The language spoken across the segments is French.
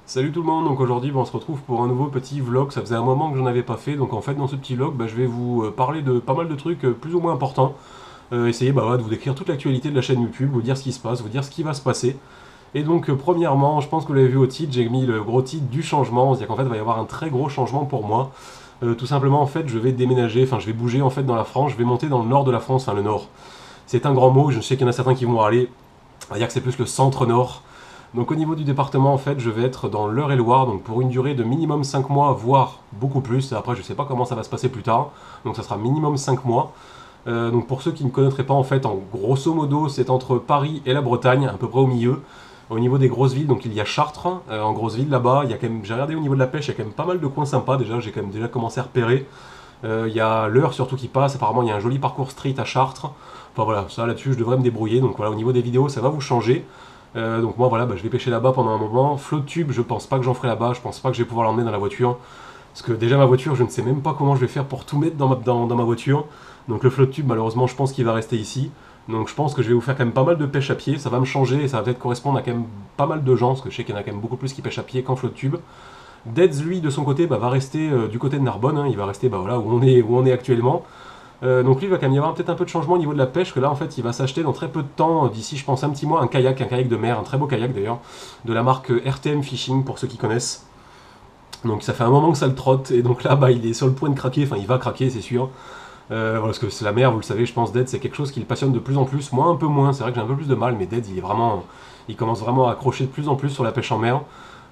Salut tout le monde, donc aujourd'hui on se retrouve pour un nouveau petit vlog, ça faisait un moment que j'en avais pas fait, donc en fait dans ce petit vlog je vais vous parler de pas mal de trucs plus ou moins importants, essayer de vous décrire toute l'actualité de la chaîne YouTube, vous dire ce qui se passe, vous dire ce qui va se passer. Et donc premièrement, je pense que vous l'avez vu au titre, j'ai mis le gros titre du changement, c'est-à-dire qu'en fait il va y avoir un très gros changement pour moi. Tout simplement en fait je vais déménager, enfin je vais bouger en fait dans la France, je vais monter dans le nord de la France, enfin le nord. C'est un grand mot, je sais qu'il y en a certains qui vont aller, on va dire que c'est plus le centre-nord. Donc au niveau du département, en fait, je vais être dans l'Eure-et-Loire, donc pour une durée de minimum 5 mois, voire beaucoup plus. Après, je ne sais pas comment ça va se passer plus tard, donc ça sera minimum 5 mois. Donc pour ceux qui ne connaîtraient pas, en fait, en grosso modo, c'est entre Paris et la Bretagne, à peu près au milieu. Au niveau des grosses villes, donc il y a Chartres, en grosse ville là-bas, il y a quand même, j'ai regardé au niveau de la pêche, il y a quand même pas mal de coins sympas déjà, j'ai quand même déjà commencé à repérer. Il y a l'Eure surtout qui passe, apparemment il y a un joli parcours street à Chartres. Enfin voilà, ça là-dessus je devrais me débrouiller, donc voilà, au niveau des vidéos ça va vous changer. Donc moi voilà, je vais pêcher là-bas pendant un moment. Flotte tube, je pense pas que j'en ferai là-bas, je pense pas que je vais pouvoir l'emmener dans la voiture. Parce que déjà ma voiture, je ne sais même pas comment je vais faire pour tout mettre dans ma voiture. Donc le flotte tube, malheureusement, je pense qu'il va rester ici. Donc je pense que je vais vous faire quand même pas mal de pêche à pied, ça va me changer et ça va peut-être correspondre à quand même pas mal de gens, parce que je sais qu'il y en a quand même beaucoup plus qui pêchent à pied qu'en flotte tube. Deads, lui, de son côté, va rester du côté de Narbonne, hein, il va rester voilà, où on est actuellement. Donc lui, il va quand même y avoir peut-être un peu de changement au niveau de la pêche, que là, en fait, il va s'acheter dans très peu de temps, d'ici, je pense, un petit mois, un kayak de mer, un très beau kayak d'ailleurs, de la marque RTM Fishing, pour ceux qui connaissent. Donc ça fait un moment que ça le trotte, et donc là, il est sur le point de craquer, enfin, il va craquer, c'est sûr. Voilà, parce que c'est la mer, vous le savez, je pense, Dead, c'est quelque chose qui le passionne de plus en plus, moi un peu moins, c'est vrai que j'ai un peu plus de mal, mais Dead, il commence vraiment à accrocher de plus en plus sur la pêche en mer.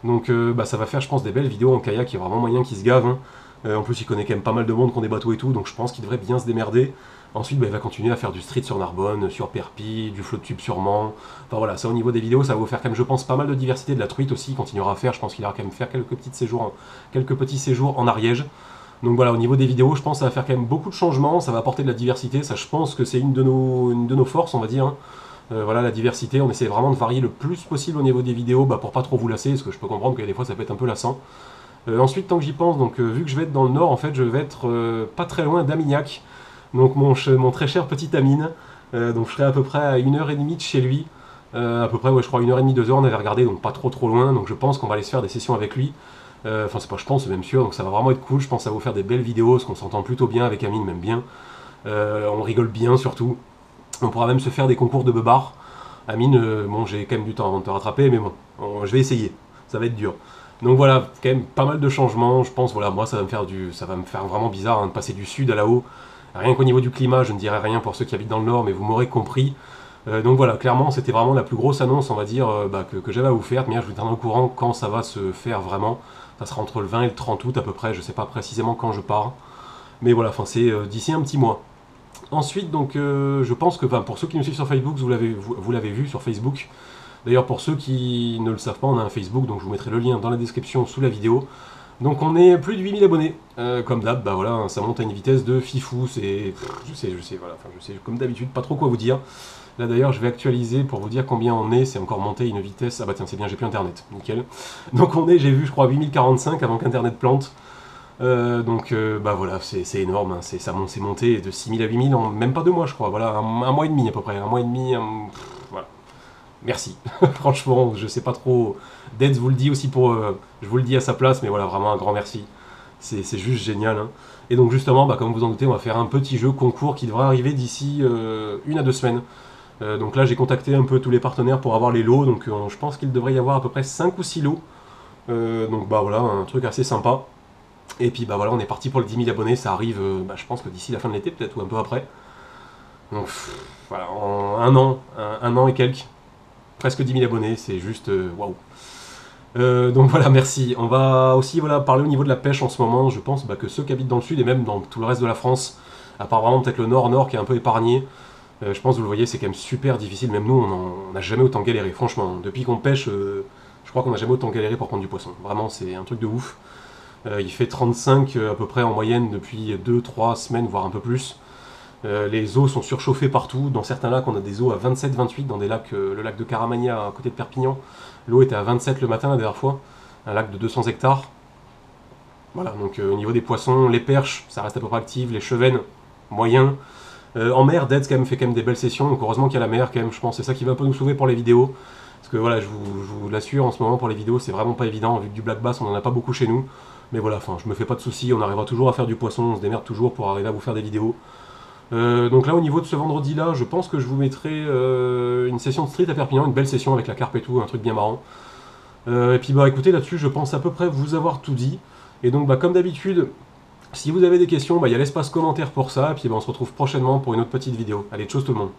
Donc ça va faire, je pense, des belles vidéos en kayak, il y a vraiment moyen qu'il se gave, hein. En plus, il connaît quand même pas mal de monde qui ont des bateaux et tout, donc je pense qu'il devrait bien se démerder. Ensuite, il va continuer à faire du street sur Narbonne, sur Perpignan, du flotte tube sûrement. Enfin voilà, ça au niveau des vidéos, ça va vous faire quand même, je pense, pas mal de diversité. De la truite aussi, il continuera à faire. Je pense qu'il ira quand même faire quelques petits séjours en Ariège. Donc voilà, au niveau des vidéos, je pense que ça va faire quand même beaucoup de changements, ça va apporter de la diversité. Ça, je pense que c'est une de nos forces, on va dire, hein. Voilà, la diversité, on essaie vraiment de varier le plus possible au niveau des vidéos pour pas trop vous lasser, parce que je peux comprendre que des fois ça peut être un peu lassant. Ensuite, tant que j'y pense, donc vu que je vais être dans le nord, en fait, je vais être pas très loin d'Amignac, donc mon très cher petit Amine. Donc je serai à peu près à 1h30 de chez lui. À peu près, ouais, je crois 1h30, 2h, on avait regardé, donc pas trop loin. Donc je pense qu'on va aller se faire des sessions avec lui. Enfin, c'est pas je pense, c'est même sûr, donc ça va vraiment être cool. Je pense que ça va vous faire des belles vidéos, parce qu'on s'entend plutôt bien avec Amine, même bien. On rigole bien surtout. On pourra même se faire des concours de beubars. Amine, bon, j'ai quand même du temps avant de te rattraper, mais bon, je vais essayer. Ça va être dur. Donc voilà, quand même pas mal de changements. Je pense, voilà, moi ça va me faire vraiment bizarre, hein, de passer du sud à là-haut. Rien qu'au niveau du climat, je ne dirais rien pour ceux qui habitent dans le nord, mais vous m'aurez compris. Donc voilà, clairement, c'était vraiment la plus grosse annonce, on va dire, que j'avais à vous faire. Mais je vous tiendrai au courant quand ça va se faire vraiment. Ça sera entre le 20 et le 30 août à peu près. Je sais pas précisément quand je pars, mais voilà, enfin c'est d'ici un petit mois. Ensuite, donc, je pense que pour ceux qui nous suivent sur Facebook, vous l'avez vu sur Facebook. D'ailleurs, pour ceux qui ne le savent pas, on a un Facebook, donc je vous mettrai le lien dans la description sous la vidéo. Donc on est plus de 8000 abonnés. Comme d'hab, voilà, hein, ça monte à une vitesse de fifou, je sais, voilà, enfin je sais comme d'habitude pas trop quoi vous dire. Là d'ailleurs, je vais actualiser pour vous dire combien on est, c'est encore monté à une vitesse. Ah bah tiens, c'est bien, j'ai plus internet, nickel. Donc on est, j'ai vu, je crois, 8045 avant qu'internet plante. Voilà, c'est énorme, hein, c'est monté de 6000 à 8000 en même pas 2 mois, je crois. Voilà, un mois et demi à peu près, un mois et demi, voilà. Merci. Franchement, je sais pas trop. Dead vous le dit aussi je vous le dis à sa place, mais voilà, vraiment un grand merci. C'est juste génial, hein. Et donc justement, comme vous en doutez, on va faire un petit jeu concours qui devra arriver d'ici 1 à 2 semaines. Donc là, j'ai contacté un peu tous les partenaires pour avoir les lots, donc je pense qu'il devrait y avoir à peu près 5 ou 6 lots. Donc voilà, un truc assez sympa. Et puis voilà, on est parti pour les 10 000 abonnés, ça arrive, je pense que d'ici la fin de l'été peut-être, ou un peu après. Donc voilà, en un an et quelques, presque 10 000 abonnés, c'est juste waouh. Donc voilà, merci. On va aussi parler au niveau de la pêche en ce moment. Je pense que ceux qui habitent dans le sud et même dans tout le reste de la France, à part vraiment peut-être le nord qui est un peu épargné, je pense que vous le voyez, c'est quand même super difficile. Même nous, on n'a jamais autant galéré. Franchement, depuis qu'on pêche, je crois qu'on n'a jamais autant galéré pour prendre du poisson. Vraiment, c'est un truc de ouf. Il fait 35 à peu près en moyenne depuis 2-3 semaines, voire un peu plus. Les eaux sont surchauffées partout. Dans certains lacs, on a des eaux à 27-28. Dans des lacs, le lac de Caramagna à côté de Perpignan, l'eau était à 27 le matin la dernière fois. Un lac de 200 hectares. Voilà, donc au niveau des poissons, les perches, ça reste à peu près actif. Les chevennes, moyen. En mer, Dead fait quand même des belles sessions. Donc heureusement qu'il y a la mer quand même, je pense. C'est ça qui va un peu nous sauver pour les vidéos. Parce que voilà, je vous l'assure, en ce moment pour les vidéos, c'est vraiment pas évident, vu que du black bass, on en a pas beaucoup chez nous. Mais voilà, enfin, je me fais pas de soucis, on arrivera toujours à faire du poisson, on se démerde toujours pour arriver à vous faire des vidéos. Donc là, au niveau de ce vendredi-là, je pense que je vous mettrai une session de street à Perpignan, une belle session avec la carpe et tout, un truc bien marrant. Et puis bah écoutez, là-dessus, je pense à peu près vous avoir tout dit. Et donc bah comme d'habitude, si vous avez des questions, bah il y a l'espace commentaire pour ça, et puis bah, on se retrouve prochainement pour une autre petite vidéo. Allez, tchuss tout le monde.